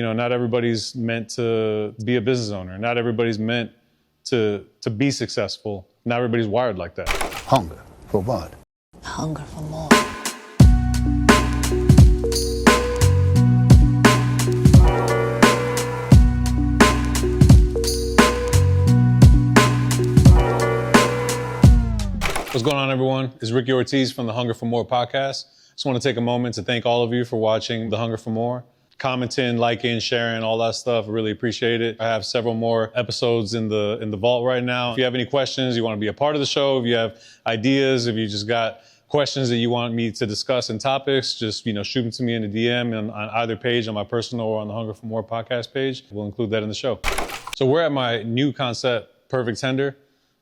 not everybody's meant to be a business owner. Not everybody's meant to be successful. Not everybody's wired like that. Hunger for what? Hunger for more. What's going on, everyone? It's Ricky Ortiz from the Hunger for More podcast. Just want to take a moment to thank all of you for watching The Hunger for More. Commenting, liking, sharing, all that stuff. I really appreciate it. I have several more episodes in the vault right now. If you have any questions, you want to be a part of the show, if you have ideas, if you just got questions that you want me to discuss and topics, just shoot them to me in a DM on either page, on my personal or on the Hunger for More podcast page. We'll include that in the show. So we're at my new concept, Perfect Tender,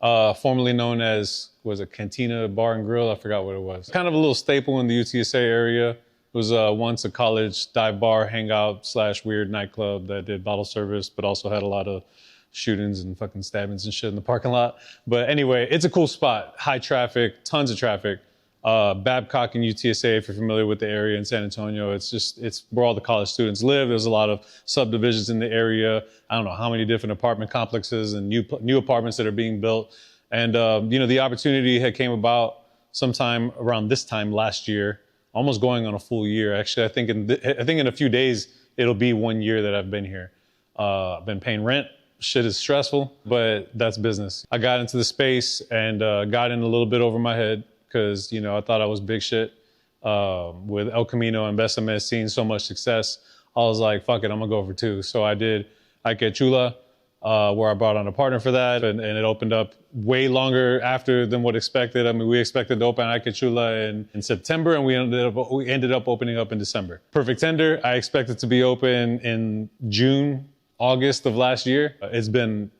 formerly known as Cantina Bar and Grill. I forgot what it was. Kind of a little staple in the UTSA area. It was once a college dive bar, hangout / weird nightclub that did bottle service, but also had a lot of shootings and fucking stabbings and shit in the parking lot. But anyway, it's a cool spot. High traffic, tons of traffic. Babcock and UTSA, if you're familiar with the area in San Antonio, it's where all the college students live. There's a lot of subdivisions in the area. I don't know how many different apartment complexes and new apartments that are being built. And the opportunity had came about sometime around this time last year. Almost going on a full year. Actually, I think in a few days, it'll be 1 year that I've been here. I've been paying rent. Shit is stressful, but that's business. I got into the space and got in a little bit over my head because, I thought I was big shit. With El Camino and Besame seeing so much success, I was like, fuck it, I'm gonna go for two. So I did Ike Chula, where I brought on a partner for that, and it opened up way longer after than what expected. I mean, we expected to open Ike Chula in September, and we ended up opening up in December. Perfect Tender, I expected to be open in June, August of last year. It's been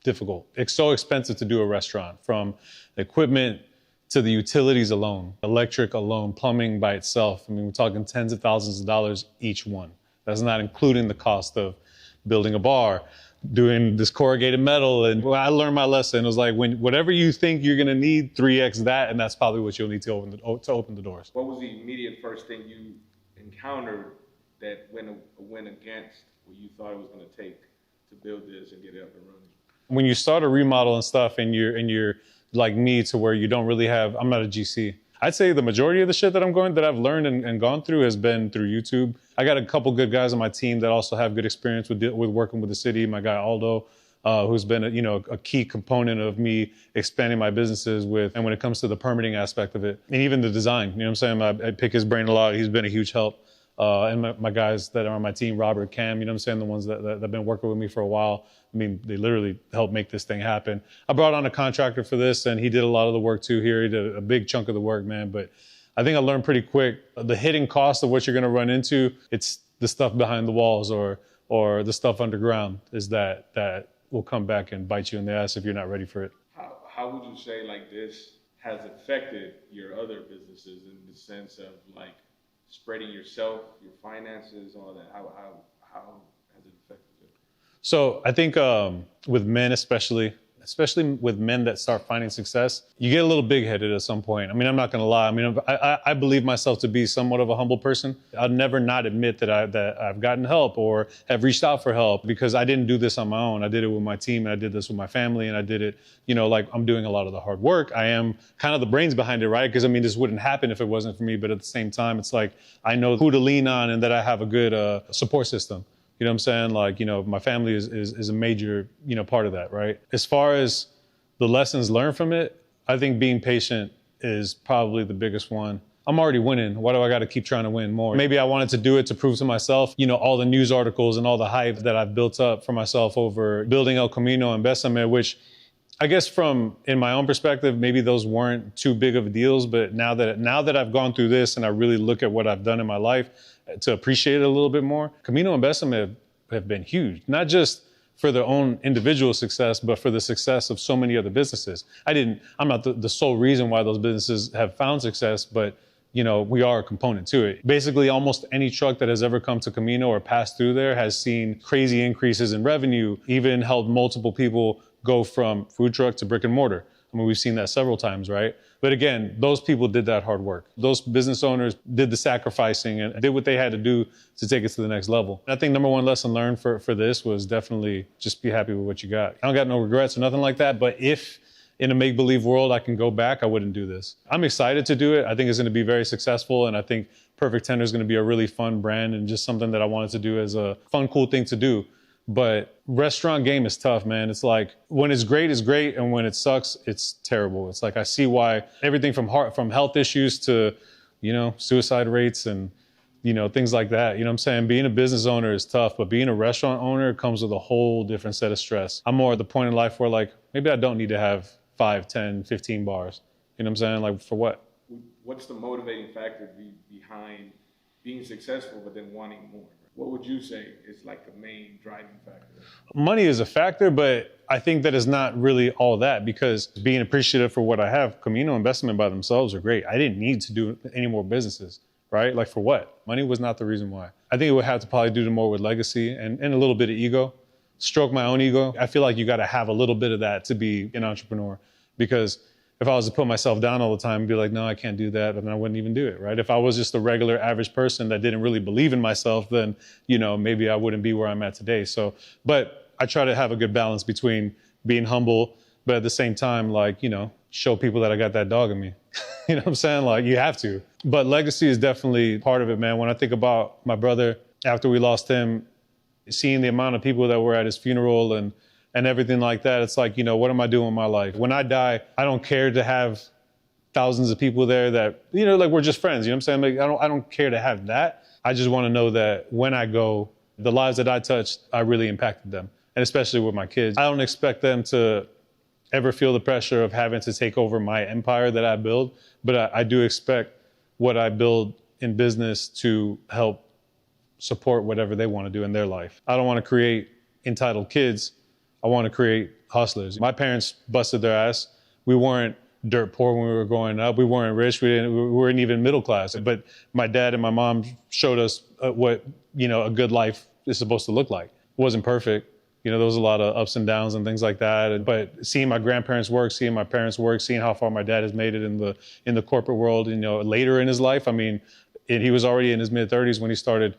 difficult. It's so expensive to do a restaurant, from equipment to the utilities alone, electric alone, plumbing by itself. I mean, we're talking tens of thousands of dollars each one. That's not including the cost of building a bar, doing this corrugated metal. And when I learned my lesson, it was like, whatever you think you're gonna need, 3x that, and that's probably what you'll need to open the doors. What was the immediate first thing you encountered that went against what you thought it was gonna take to build this and get it up and running? When you start a remodel and stuff, and you're like me, to where you don't really have, I'm not a GC. I'd say the majority of the shit that I've learned and gone through has been through YouTube. I got a couple good guys on my team that also have good experience with working with the city. My guy Aldo, who's been a key component of me expanding my businesses with, and when it comes to the permitting aspect of it, and even the design, what I'm saying? I pick his brain a lot. He's been a huge help. And my guys that are on my team, Robert, Cam, what I'm saying? The ones that have been working with me for a while. I mean, they literally helped make this thing happen. I brought on a contractor for this, and he did a lot of the work too here. He did a big chunk of the work, man. But I think I learned pretty quick the hidden cost of what you're gonna run into. It's the stuff behind the walls or the stuff underground is that will come back and bite you in the ass if you're not ready for it. How would you say like this has affected your other businesses in the sense of like spreading yourself, your finances, all that? How has it affected you? So I think with men especially with men that start finding success, you get a little big-headed at some point. I mean, I'm not gonna lie. I mean, I believe myself to be somewhat of a humble person. I'll never not admit that I've gotten help or have reached out for help, because I didn't do this on my own. I did it with my team, and I did this with my family, and I did it, like I'm doing a lot of the hard work. I am kind of the brains behind it, right? Because I mean, this wouldn't happen if it wasn't for me. But at the same time, it's like I know who to lean on, and that I have a good support system. You know what I'm saying? Like, my family is a major, part of that, right? As far as the lessons learned from it, I think being patient is probably the biggest one. I'm already winning. Why do I got to keep trying to win more? Maybe I wanted to do it to prove to myself, all the news articles and all the hype that I've built up for myself over building El Camino and Besame, which I guess in my own perspective, maybe those weren't too big of deals. But now that I've gone through this and I really look at what I've done in my life, to appreciate it a little bit more, Camino and Besame have been huge, not just for their own individual success, but for the success of so many other businesses. I'm not the sole reason why those businesses have found success, but we are a component to it. Basically, almost any truck that has ever come to Camino or passed through there has seen crazy increases in revenue, even helped multiple people go from food truck to brick and mortar. I mean, we've seen that several times, right? But again, those people did that hard work. Those business owners did the sacrificing and did what they had to do to take it to the next level. And I think number one lesson learned for this was definitely just be happy with what you got. I don't got no regrets or nothing like that, but if in a make-believe world I can go back, I wouldn't do this. I'm excited to do it. I think it's gonna be very successful, and I think Perfect Tender is gonna be a really fun brand and just something that I wanted to do as a fun, cool thing to do. But restaurant game is tough, man. It's like when it's great, and when it sucks, it's terrible. It's like I see why everything from health issues to, suicide rates and, things like that. You know what I'm saying? Being a business owner is tough, but being a restaurant owner comes with a whole different set of stress. I'm more at the point in life where like maybe I don't need to have 5, 10, 15 bars. You know what I'm saying? Like for what? What's the motivating factor behind being successful but then wanting more? What would you say is like the main driving factor? Money is a factor, but I think that is not really all that, because being appreciative for what I have, CAMINO investment by themselves are great. I didn't need to do any more businesses, right? Like for what? Money was not the reason why. I think it would have to probably do more with legacy and a little bit of ego, stroke my own ego. I feel like you got to have a little bit of that to be an entrepreneur, because if I was to put myself down all the time and be like, no, I can't do that, then I wouldn't even do it, right? If I was just a regular average person that didn't really believe in myself, then, maybe I wouldn't be where I'm at today. So, but I try to have a good balance between being humble, but at the same time, like, show people that I got that dog in me. You know what I'm saying? Like, you have to. But legacy is definitely part of it, man. When I think about my brother, after we lost him, seeing the amount of people that were at his funeral and everything like that, it's like, what am I doing with my life? When I die, I don't care to have thousands of people there that, like we're just friends, you know what I'm saying? Like, I don't care to have that. I just want to know that when I go, the lives that I touched, I really impacted them. And especially with my kids. I don't expect them to ever feel the pressure of having to take over my empire that I build, but I do expect what I build in business to help support whatever they want to do in their life. I don't want to create entitled kids. I want to create hustlers. My parents busted their ass. We weren't dirt poor when we were growing up. We weren't rich. We weren't even middle class. But my dad and my mom showed us what, a good life is supposed to look like. It wasn't perfect. There was a lot of ups and downs and things like that. But seeing my grandparents work, seeing my parents work, seeing how far my dad has made it in the corporate world, later in his life. I mean, he was already in his mid-30s when he started,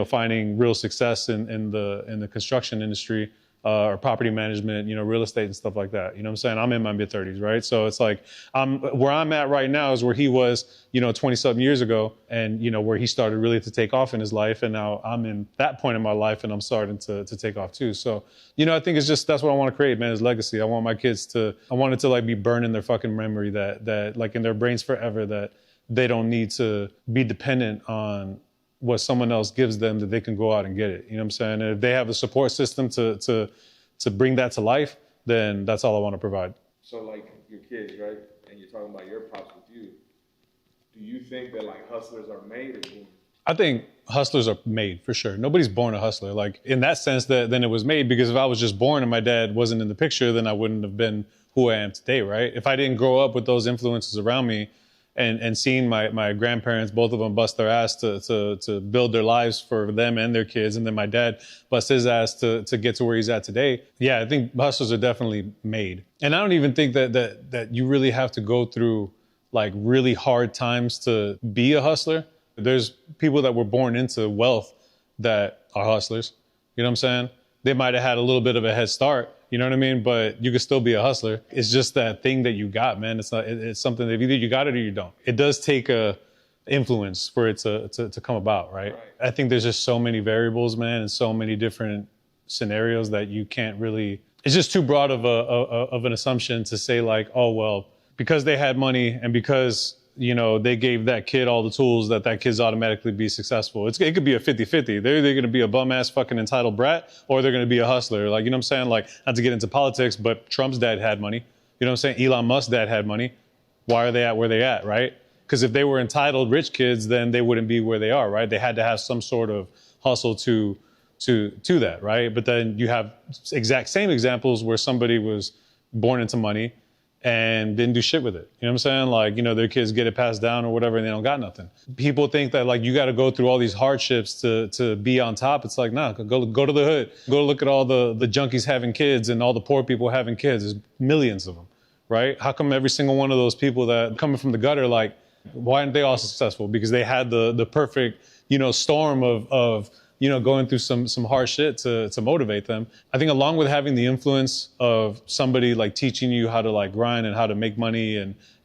finding real success in the construction industry. Or property management, real estate and stuff like that. You know what I'm saying? I'm in my mid-30s, right? So it's like, where I'm at right now is where he was, 20-something years ago, and, where he started really to take off in his life. And now I'm in that point in my life and I'm starting to take off too. So, I think it's just, that's what I want to create, man, is legacy. I want my kids I want it to like be burned in their fucking memory that like in their brains forever, that they don't need to be dependent on what someone else gives them, that they can go out and get it. You know what I'm saying? And if they have a support system to bring that to life, then that's all I want to provide. So like your kids, right? And you're talking about your pops with you. Do you think that like hustlers are made or born? I think hustlers are made, for sure. Nobody's born a hustler. Like in that sense, then it was made, because if I was just born and my dad wasn't in the picture, then I wouldn't have been who I am today, right? If I didn't grow up with those influences around me, and seeing my grandparents, both of them bust their ass to build their lives for them and their kids, and then my dad bust his ass to get to where he's at today. Yeah, I think hustlers are definitely made. And I don't even think that you really have to go through like really hard times to be a hustler. There's people that were born into wealth that are hustlers. You know what I'm saying? They might have had a little bit of a head start, you know what I mean? But you could still be a hustler. It's just that thing that you got, man. It's something that either you got it or you don't. It does take a influence for it to come about, right? I think there's just so many variables, man, and so many different scenarios that you can't really, it's just too broad of an assumption to say like, oh, well, because they had money and because they gave that kid all the tools that kid's automatically be successful. It could be a 50-50. They're either going to be a bum-ass fucking entitled brat or they're going to be a hustler. Like, you know what I'm saying? Like, not to get into politics, but Trump's dad had money. You know what I'm saying? Elon Musk's dad had money. Why are they at where they at, right? Because if they were entitled rich kids, then they wouldn't be where they are, right? They had to have some sort of hustle to that, right? But then you have exact same examples where somebody was born into money and didn't do shit with it. You know what I'm saying? Like, their kids get it passed down or whatever and they don't got nothing. People think that like you got to go through all these hardships to be on top. It's like, nah, go to the hood. Go look at all the junkies having kids and all the poor people having kids. There's millions of them, right? How come every single one of those people that coming from the gutter, like, why aren't they all successful? Because they had the perfect, storm of going through some hard shit to motivate them. I think along with having the influence of somebody like teaching you how to like grind and how to make money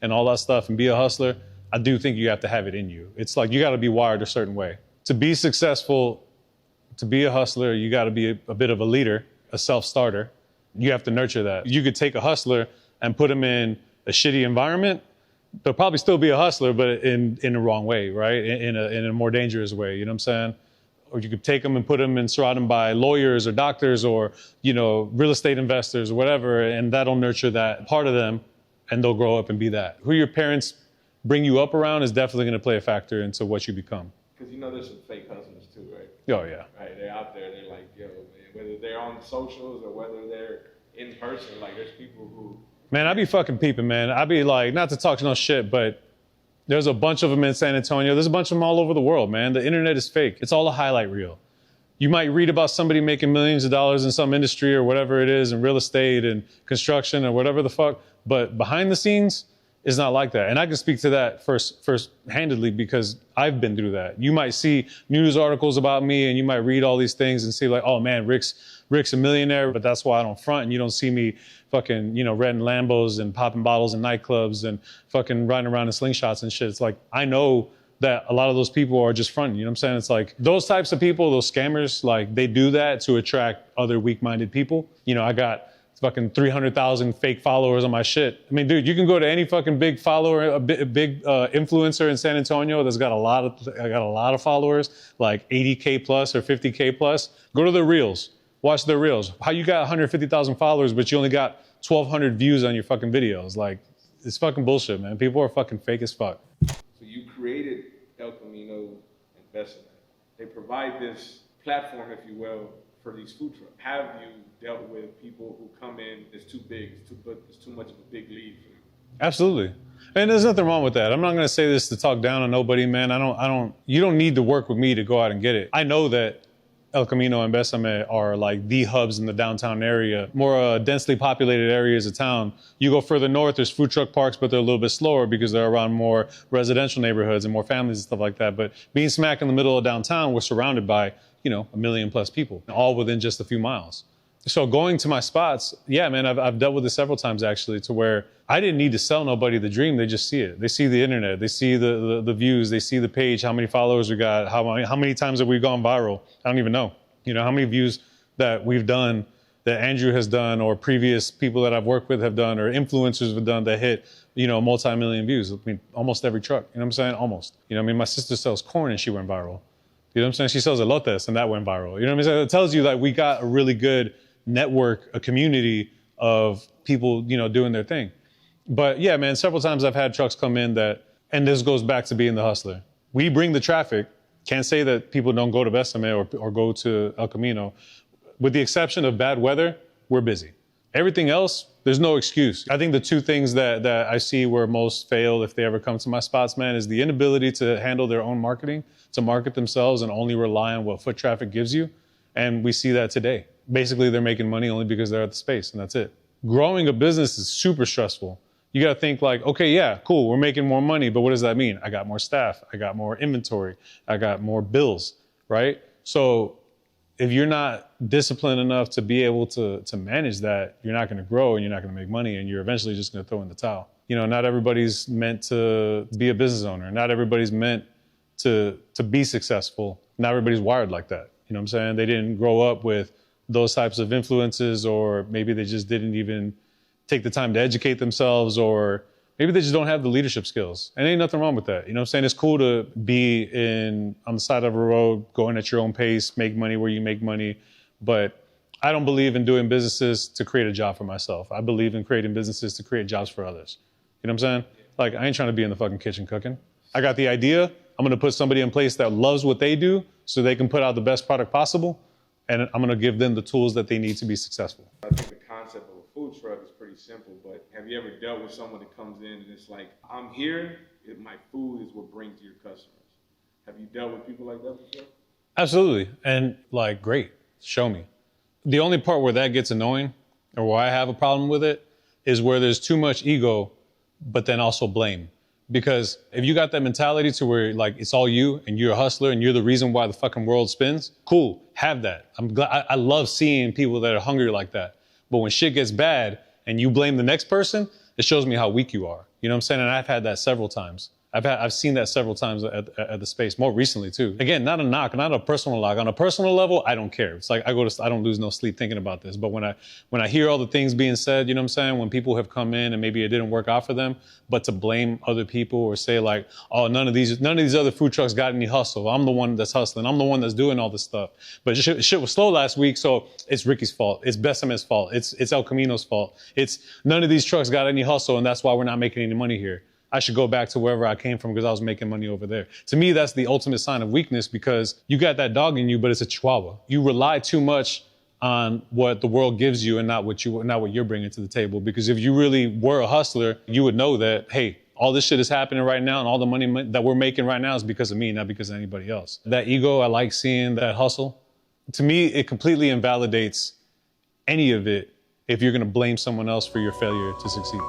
and all that stuff and be a hustler, I do think you have to have it in you. It's like you got to be wired a certain way. To be successful, to be a hustler, you got to be a bit of a leader, a self-starter. You have to nurture that. You could take a hustler and put him in a shitty environment. They'll probably still be a hustler, but in the wrong way, right? In a more dangerous way, you know what I'm saying? Or you could take them and put them and surround them by lawyers or doctors or, real estate investors or whatever, and that'll nurture that part of them, and they'll grow up and be that. Who your parents bring you up around is definitely going to play a factor into what you become. Because there's some fake hustlers too, right? Oh, yeah. Right, they're out there, they're like, yo, man, whether they're on socials or whether they're in person, like there's people who... Man, I be fucking peeping, man. I be like, not to talk no shit, but there's a bunch of them in San Antonio. There's a bunch of them all over the world, man. The internet is fake. It's all a highlight reel. You might read about somebody making millions of dollars in some industry or whatever it is, in real estate and construction or whatever the fuck, but behind the scenes, it's not like that. And I can speak to that first-handedly because I've been through that. You might see news articles about me and you might read all these things and see like, oh man, Rick's a millionaire, but that's why I don't front. And you don't see me fucking, renting Lambos and popping bottles in nightclubs and fucking riding around in slingshots and shit. It's like, I know that a lot of those people are just fronting, you know what I'm saying? It's like those types of people, those scammers, like they do that to attract other weak-minded people. I got fucking 300,000 fake followers on my shit. I mean, dude, you can go to any fucking big follower, a big influencer in San Antonio that's got a lot of followers, like 80K plus or 50K plus. Go to their reels, watch their reels. How you got 150,000 followers, but you only got 1,200 views on your fucking videos? Like, it's fucking bullshit, man. People are fucking fake as fuck. So you created El Camino Investment. They provide this platform, if you will, for these food trucks. Have you dealt with people who come in, it's too big, it's too much of a big lead for you? Absolutely. And there's nothing wrong with that. I'm not going to say this to talk down on nobody, man. You don't need to work with me to go out and get it. I know that El Camino and Besame are like the hubs in the downtown area, more densely populated areas of town. You go further north, there's food truck parks, but they're a little bit slower because they're around more residential neighborhoods and more families and stuff like that. But being smack in the middle of downtown, we're surrounded by, 1 million plus people, all within just a few miles. So going to my spots, yeah, man, I've dealt with this several times actually, to where I didn't need to sell nobody the dream. They just see it. They see the internet. They see the views. They see the page, how many followers we got, how many times have we gone viral? I don't even know. How many views that we've done, that Andrew has done, or previous people that I've worked with have done, or influencers have done that hit, multi-million views. I mean, almost every truck, you know what I'm saying? Almost. My sister sells corn and she went viral. You know what I'm saying? She sells elotes and that went viral. You know what I'm saying? It tells you that we got a really good network, a community of people, doing their thing. But yeah, man, several times I've had trucks come in and this goes back to being the hustler. We bring the traffic. Can't say that people don't go to Besame or go to El Camino. With the exception of bad weather, we're busy. Everything else, there's no excuse. I think the two things that I see where most fail if they ever come to my spots, man, is the inability to handle their own marketing, to market themselves and only rely on what foot traffic gives you. And we see that today. Basically, they're making money only because they're at the space, and that's it. Growing a business is super stressful. You got to think like, okay, yeah, cool, we're making more money, but what does that mean? I got more staff, I got more inventory, I got more bills, right? So if you're not disciplined enough to be able to manage that, you're not going to grow and you're not going to make money, and you're eventually just going to throw in the towel. Not everybody's meant to be a business owner. Not everybody's meant to be successful. Not everybody's wired like that. You know what I'm saying? They didn't grow up with those types of influences, or maybe they just didn't even take the time to educate themselves, or maybe they just don't have the leadership skills. And ain't nothing wrong with that. You know what I'm saying? It's cool to be on the side of a road, going at your own pace, make money where you make money. But I don't believe in doing businesses to create a job for myself. I believe in creating businesses to create jobs for others. You know what I'm saying? Like, I ain't trying to be in the fucking kitchen cooking. I got the idea. I'm going to put somebody in place that loves what they do so they can put out the best product possible. And I'm going to give them the tools that they need to be successful. I think the concept of a food truck is pretty simple, but have you ever dealt with someone that comes in and it's like, I'm here, my food is what brings your customers? Have you dealt with people like that before? Absolutely. And like, great, show me. The only part where that gets annoying, or where I have a problem with it, is where there's too much ego, but then also blame. Because if you got that mentality to where like it's all you and you're a hustler and you're the reason why the fucking world spins, cool, have that. I'm glad. I love seeing people that are hungry like that. But when shit gets bad and you blame the next person, it shows me how weak you are. You know what I'm saying? And I've had that several times. I've seen that several times at the space, more recently too. Again, not a knock, not a personal knock. On a personal level, I don't care. It's like I don't lose no sleep thinking about this. But when I hear all the things being said, you know what I'm saying? When people have come in and maybe it didn't work out for them, but to blame other people or say like, oh, none of these other food trucks got any hustle. I'm the one that's hustling. I'm the one that's doing all this stuff. But shit was slow last week, so it's Ricky's fault. It's Bessame's fault. It's El Camino's fault. It's none of these trucks got any hustle, and that's why we're not making any money here. I should go back to wherever I came from because I was making money over there. To me, that's the ultimate sign of weakness because you got that dog in you, but it's a chihuahua. You rely too much on what the world gives you and not what you're bringing to the table. Because if you really were a hustler, you would know that, hey, all this shit is happening right now and all the money that we're making right now is because of me, not because of anybody else. That ego, I like seeing that hustle. To me, it completely invalidates any of it if you're gonna blame someone else for your failure to succeed.